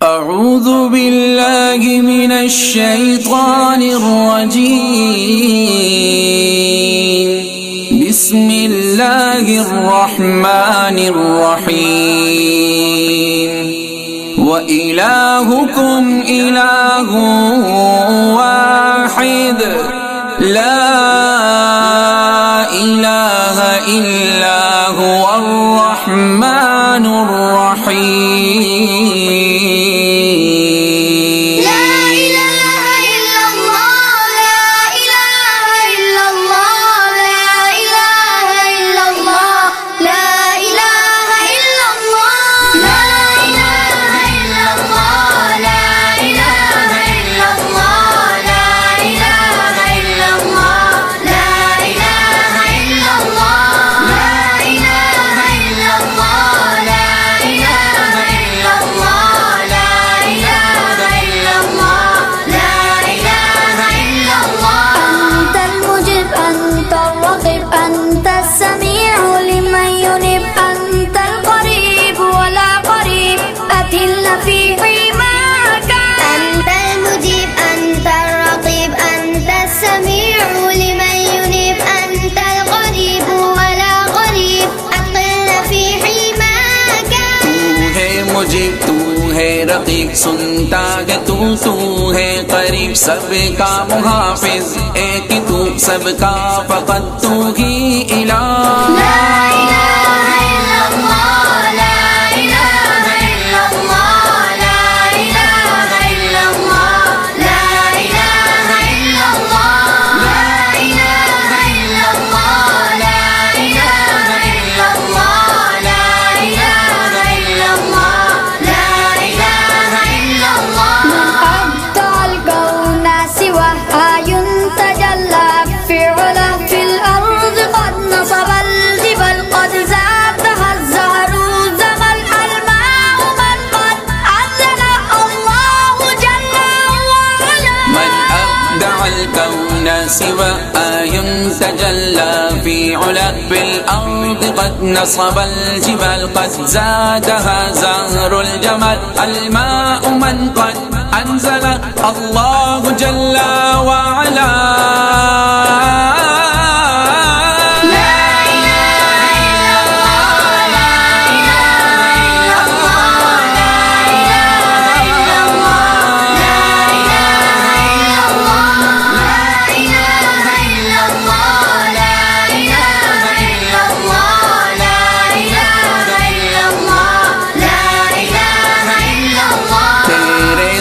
اعوذ باللہ من الشیطان الرجیم بسم اللہ الرحمن الرحیم وَإِلَٰهُكُمْ إِلَٰهٌ وَاحِدٌ لَا إِلَٰهَ إِلَّا هُوَ الرَّحْمَٰنُ الرَّحِيمُ تو ہے رقیب سنتا ہے تو ہے قریب سب کا محافظ ایک تو سب کا فقط تو ہی الہ سوى آي تجلى في علا بالأرض قد نصب الجبال قد زادها زهر الجمال الماء من قد أنزل الله جل وعلا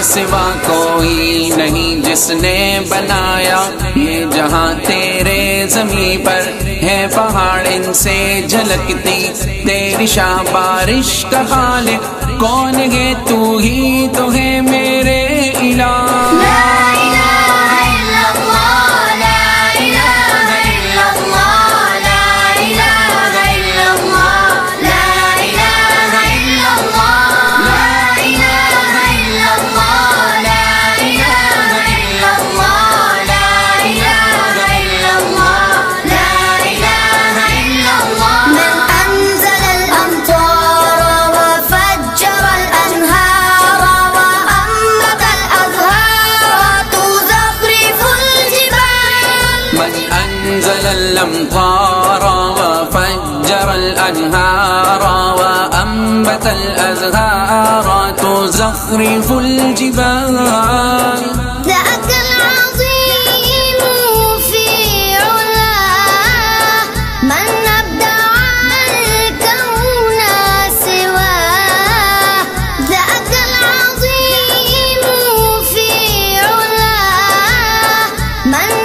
سوا کوئی نہیں جس نے بنایا یہ جہاں تیرے زمین پر ہے پہاڑ ان سے جھلکتی تیری شاہ بارش کا خالق کون ہے تو ہی تو ہے میرے الہ الأمطار وفجر الأنهار وأنبت الأزهار تزخرف الجبال ذاك العظيم في علاه من أبدع الكون سواه ذاك العظيم في علاه من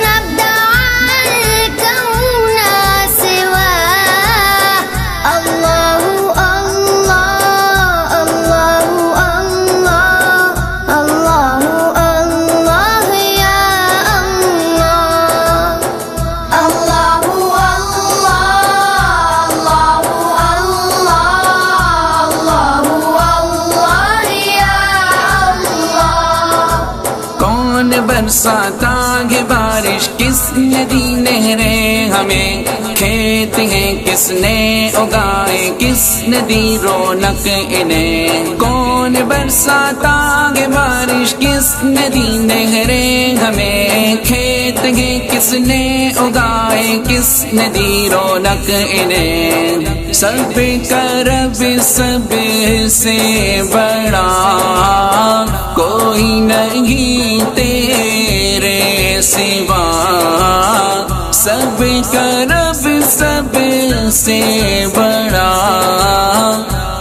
برساتا ہے بارش کس ندی نہریں ہمیں کھیت ہیں کس نے اگائے، کس نے دی رونق انہیں، کون برساتا ہے بارش، کس نے دی نہریں ہمیں، کھیت ہیں کس نے اگائے، کس نے دی رونق انہیں، سب کا رب سب سے بڑا کوئی نہیں تیرے سوا، سب کا رب سب سے بڑا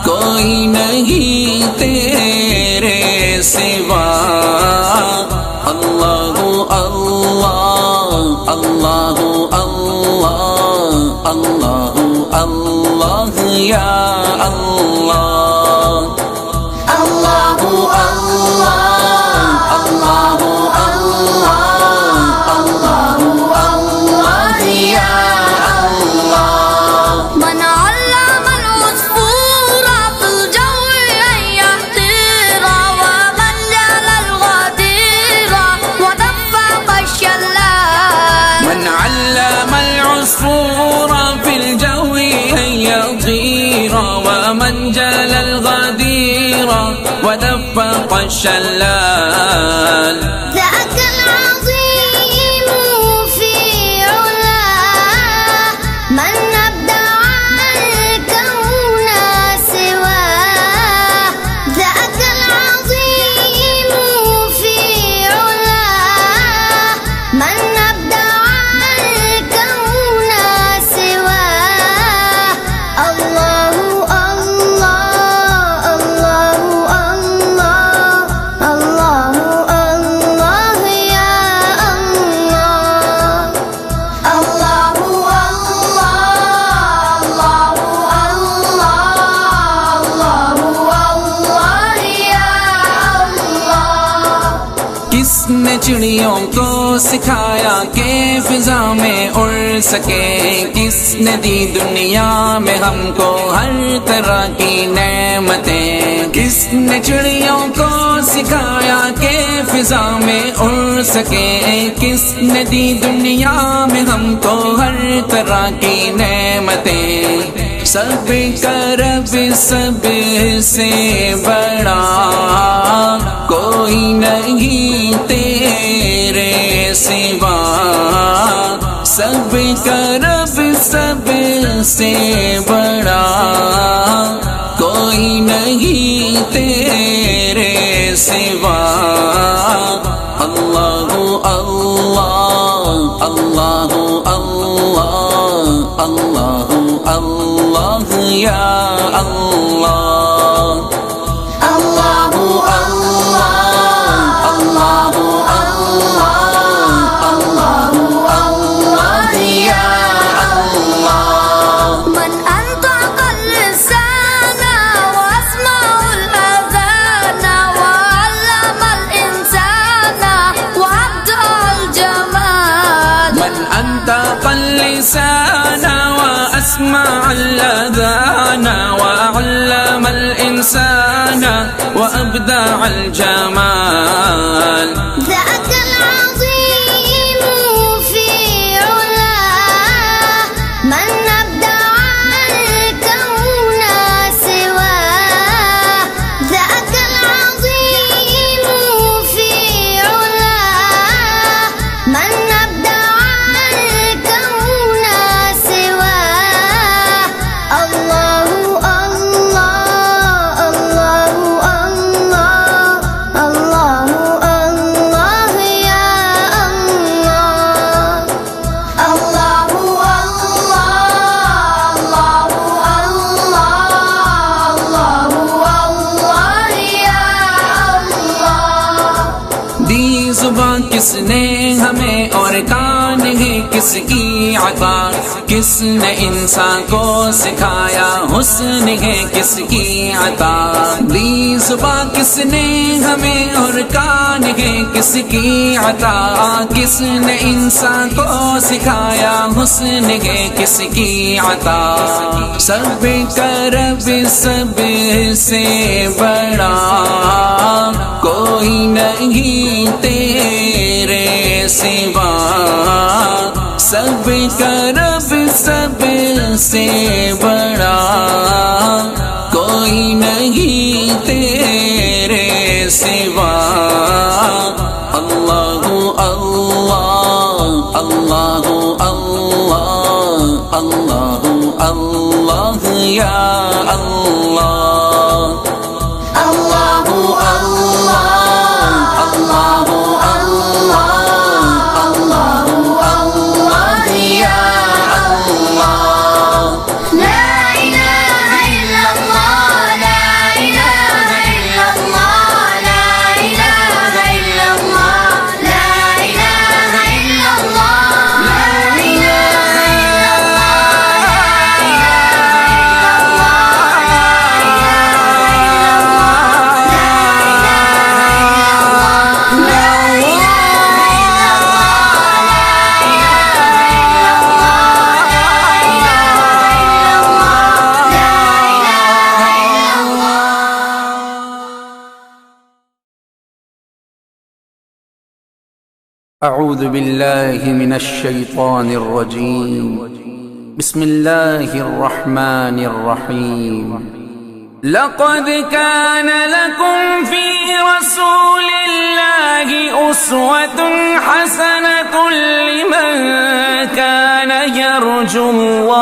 کوئی نہیں تیرے سوا، اللہ اللہ اللہ اللہ اللہ اللہ یا اللہ، اللہ اللہ اللہ اللہ اللہ اللہ یا اللہ۔ من علم العصفور في الجو أن يطير، ومن جعل الغدير ودفق الشلال، من علم العصفور في الجو أن يطير، ومن جعل الغدير ودفق الشلال، ذاك العظيم في علاه من أبدع الكون سواه، ذاك العظيم في علاه من أبدع الكون سواه، الله الله الله الله الله يا الله، الله الله الله يا الله۔ کس نے چڑیوں کو سکھایا کہ فضا میں اڑ سکے، کس نے دی دنیا میں ہم کو ہر طرح کی نعمتیں، کس نے چڑیوں کو سکھایا کہ فضا میں اڑ سکے، کس نے دی دنیا میں ہم کو ہر طرح کی نعمتیں، سب کا رب سب سے بڑا کوئی نہیں تیرے سوا، سب کا رب سب سے بڑا کوئی نہیں تیرے سوا، اللہ اللہ اللہ اللہ اللہ اللہ یا اللہ، اللہ اللہ اللہ اللہ اللہ اللہ یا اللہ۔ من أنطق اللسان وأسمع الأذان وعلم الإنسان وأبدع الجمال، من أنطق اللسان وأسمع الأذان وعلم الإنسان وأبدع الجمال، ذاك العظيم في علاه من أبدع الكون سواه، ذاك العظيم في علاه من أبدع الكون سواه، الله الله الله الله الله يا الله، الله الله الله الله يا الله۔ دی زبان کس نے ہمیں اور کان ہے کس کی عطا، کس نے انسان کو سکھایا حسن ہے کس کی عطا، دی زبان کس نے ہمیں اور کان ہے کس کی عطا، کس نے انسان کو سکھایا حسن ہے کس کی عطا، سب کا رب سب سے بڑا کوئی نہیں تیرے سوا، سب کا رب سب سے بڑا کوئی نہیں تیرے سوا اللہ اللہ اللہ اللہ اللہ اللہ یا اللہ اللہ اللہ اللہ اللہ اللہ اللہ یا اللہ لا الہ الا اللہ لا الہ الا اللہ لا الہ الا اللہ لا الہ الا اللہ لا الہ الا أعوذ بالله من الشيطان الرجيم بسم الله الرحمن الرحيم لقد كان لكم في رسول الله أسوة حسنة لمن كان يرجو الله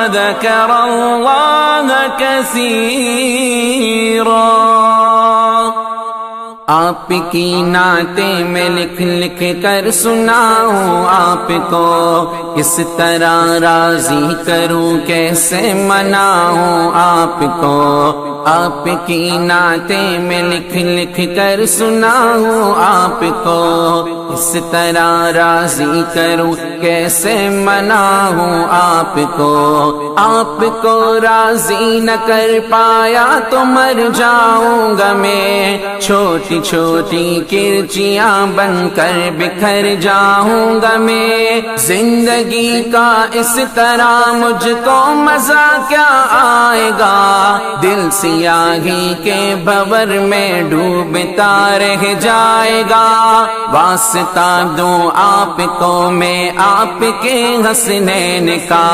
وذكر الله كثيرا آپ کی نعتیں میں لکھ لکھ کر سناؤں آپ کو اس طرح راضی کروں کیسے مناؤں آپ کو آپ کی نعتیں میں لکھ لکھ کر سناؤں آپ کو اس طرح راضی کروں کیسے مناؤں آپ کو راضی نہ کر پایا تو مر جاؤں گا میں چھوٹی چھوٹی کرچیاں بن کر بکھر جاؤں گا میں زندگی کا اس طرح مجھ کو مزہ کیا آئے گا دل سیاہی کے بھور میں ڈوبتا رہ جائے گا واسطہ دوں آپ کو میں آپ کے حسنین کا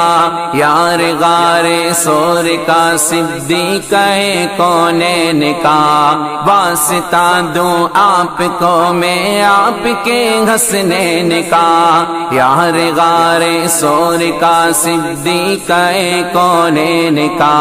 یار غار سور کا صدیق کونین کا واسطہ دوں آپ کو میں آپ کے حسنین کا یار غار سور کا صدیق کونین کا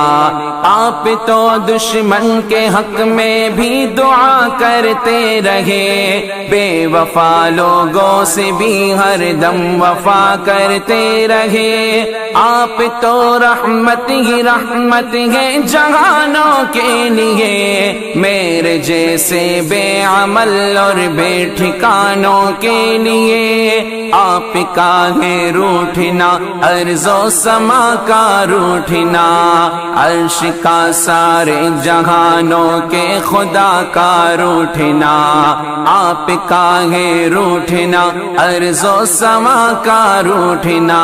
آپ تو دشمن کے حق میں بھی دعا کرتے رہے بے وفا لوگوں سے بھی ہر دم وفا کرتے رہے آپ تو رحمت ہی رحمت ہے جہانوں کے لیے میرے جیسے بے عمل اور بے ٹھکانوں کے لیے آپ کا ہے روٹھنا ارض و سما کا روٹھنا عرش کا سارے جہانوں کے خدا کا روٹھنا آپ کا ہے روٹھنا ارض و سما کا روٹھنا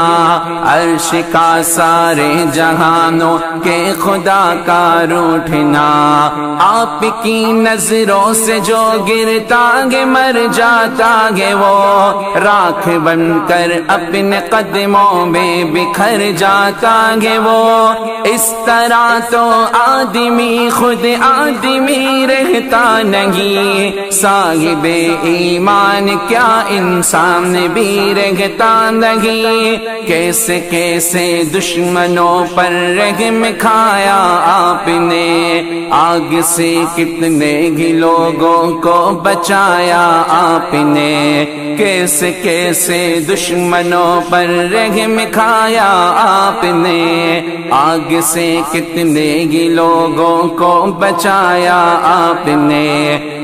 عرش کا سارے جہانوں کے خدا کا روٹھنا آپ کی نظروں سے جو گرتا گے مر جاتا گے وہ راکھ بن کر اپنے قدموں میں بکھر جاتا گے وہ اس طرح تو آدمی خود آدمی رہتا نہیں صاحب ایمان کیا انسان بھی رہتا نہیں کیسے کیسے دشمنوں پر رحم کھایا آپ نے آگ سے کتنے ہی لوگوں کو بچایا آپ نے کیسے کیسے دشمنوں پر رحم کھایا آپ نے آگ سے کتنے ہی لوگوں کو بچایا آپ نے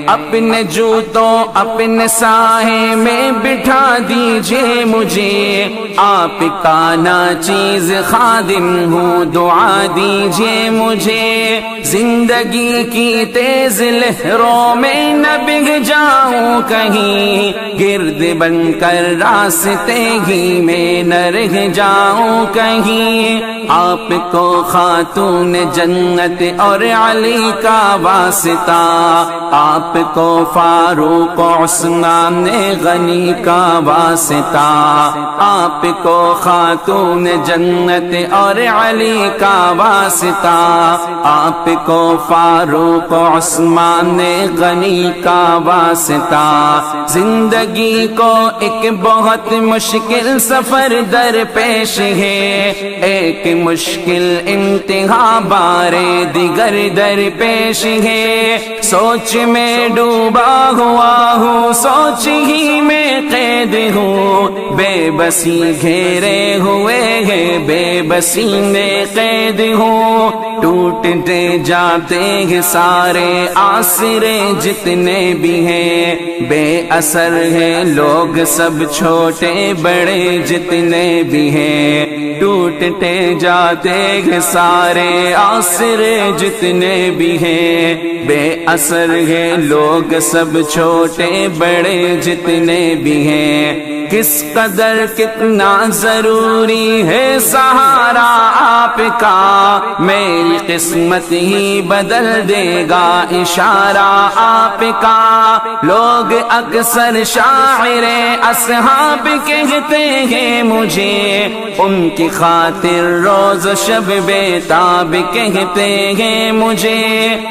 اپنے جوتوں اپنے سائے میں بٹھا دیجئے مجھے آپ کا ناچیز خادم ہوں دعا دیجئے مجھے زندگی کی تیز لہروں میں نہ بگھ جاؤں کہیں گرد بن کر راستے ہی میں نہ رہ جاؤں کہیں آپ کو خاتون جنت اور اور علی کا واسطہ، آپ کو فاروق عثمان غنی کا واسطہ، آپ کو خاتون جنت اور علی کا واسطہ، آپ کو فاروق عثمان غنی کا واسطہ۔ زندگی کو ایک بہت مشکل سفر در پیش ہے، ایک مشکل انتہا بارے دیگر در پیش ہے، سوچ میں ڈوبا ہوا ہوں، سوچ ہی میں قید ہوں، بے بسی گھیرے ہوئے ہے، بے بسی میں قید ہوں، ٹوٹتے جاتے ہیں سارے آسرے جتنے بھی ہیں، بے اثر ہیں لوگ سب چھوٹے بڑے جتنے بھی ہیں، ٹوٹتے جاتے ہیں سارے آسرے جتنے بھی ہیں، بے اثر ہیں لوگ سب چھوٹے بڑے جتنے بھی ہیں۔ کس قدر کتنا ضروری ہے سہارا آپ کا، میری قسمت ہی بدل دے گا اشارہ آپ کا۔ لوگ اکثر شاعر اصحاب کہتے ہیں مجھے، ان کی خاطر روز شب بیتاب کہتے ہیں مجھے،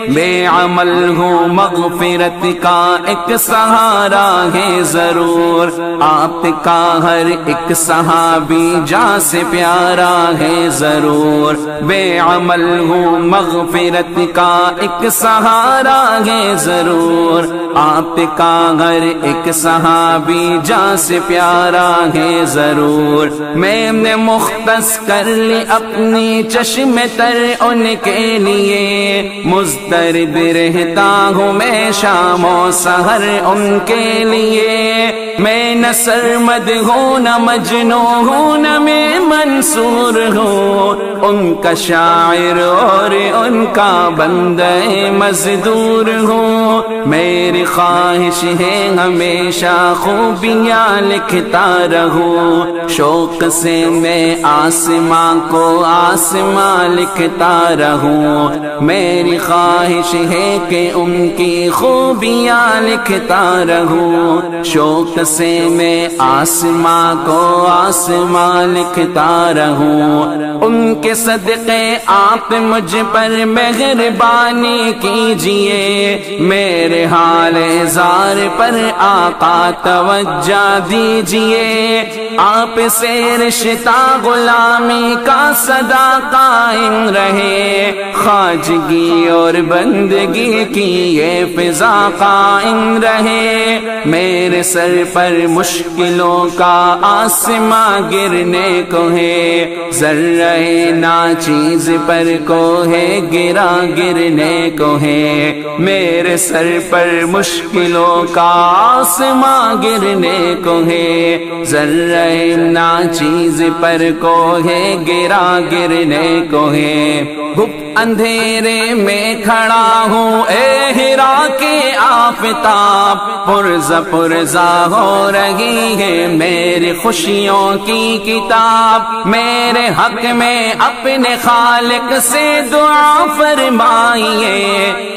بے عمل ہوں مغفرت کا ایک سہارا ہے ضرور، آپ کا ہر ایک صحابی جاں سے پیارا ہے ضرور، بے عمل ہوں مغفرت کا ایک سہارا ہے ضرور، آپ کا ہر ایک صحابی جاں سے پیارا ہے ضرور۔ میں نے مختص کر لی اپنی چشم تر ان کے لیے، مضطرب رہتا ہوں میں شام و سحر ان کے لیے، میں نہ سرمد ہوں نہ مجنو ہوں نہ میں منصور ہوں، ان کا شاعر اور ان کا بندہ مزدور ہوں، میری خواہش ہے ہمیشہ خوبیاں لکھتا رہوں، شوق سے میں آسماں کو آسماں لکھتا رہوں، میری خواہش ہے کہ ان کی خوبیاں لکھتا رہوں، شوق سے میں آسماں کو آسماں لکھتا رہوں، ان کے صدقے آپ مجھ پر مہربانی کیجئے، میرے حال زار پر آقا توجہ دیجئے، آپ سے رشتہ غلامی کا صدا قائم رہے، خواجگی اور بندگی کی یہ فضا قائم رہے، میرے سر پر مشکلوں کا آسماں گرنے کو ہے، ذرہ ناچیز پر کو ہے گرا گرنے کو ہے، میرے سر پر مشکلوں کا آسماں گرنے کو ہے، ذرہ ناچیز پر کو ہے گرا گرنے کو ہے، گپت اندھیرے میں کھڑا ہوں اے ہرا کے آفتاب، پرزہ پرزہ ہو رہی ہے میری خوشیوں کی کتاب، میرے حق میں اپنے خالق سے دعا فرمائیے،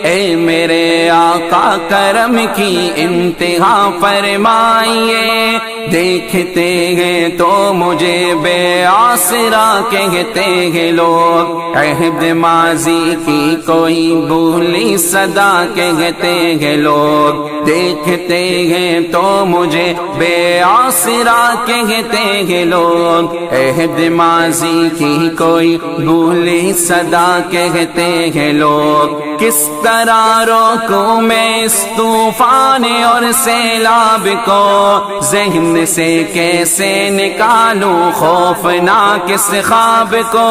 اے میرے آقا کرم کی انتہا فرمائیے، دیکھتے ہیں تو مجھے بے آسرا کہتے ہیں لوگ، عہد ماضی کی کوئی بھولی صدا کہتے ہیں لوگ، دیکھتے ہیں تو مجھے بے آسرا کہتے ہیں لوگ، عہد ماضی کی کوئی بھولی صدا کہتے ہیں لوگ، کس طرح روکوں میں اس طوفان اور سیلاب کو، ذہن سے کیسے نکالوں خوفناک اس خواب کو،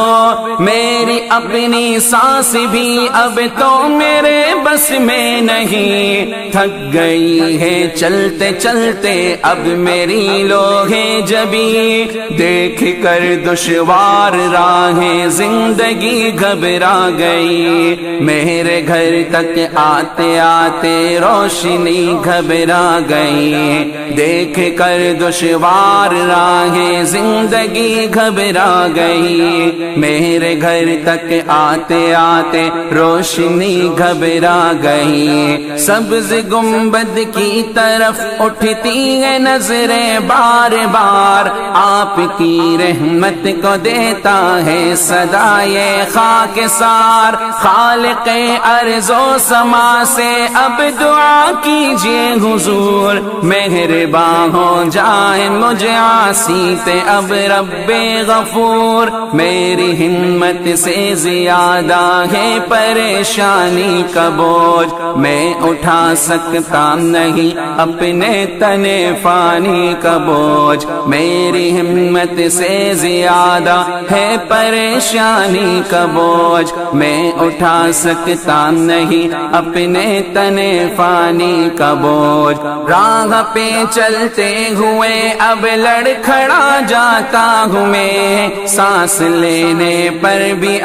میری اپنی سانس بھی اب تو میرے بس میں نہیں، تھک گئی ہے چلتے چلتے اب میری لوہے جبی، دیکھ کر دشوار راہ زندگی گھبرا گئی، میرے گھر تک آتے آتے روشنی گھبرا گئی، دیکھ کر دشوار راہ زندگی گھبرا گئی، میرے گھر تک آتے آتے روشنی گھبرا گئی، سبز گنبد کی طرف اٹھتی ہے نظریں بار بار، آپ کی رحمت کو دیتا ہے صدائے خاکسار، خالق ارض و سما سے اب دعا کیجئے حضور، مہرباں ہو جائے مجھے عاصی پہ اب رب غفور، میری ہمت سے زیادہ ہے پریشانی کا بوجھ، میں اٹھا سکتا نہیں اپنے تنے فانی کا بوجھ، میری ہمت سے زیادہ ہے پریشانی کا بوجھ، میں اٹھا سکتا نہیں اپنے تنے فانی کا بوجھ، راہ پہ چلتے ہوئے اب لڑکھڑا جاتا ہوں میں، سانس لینے پر بھی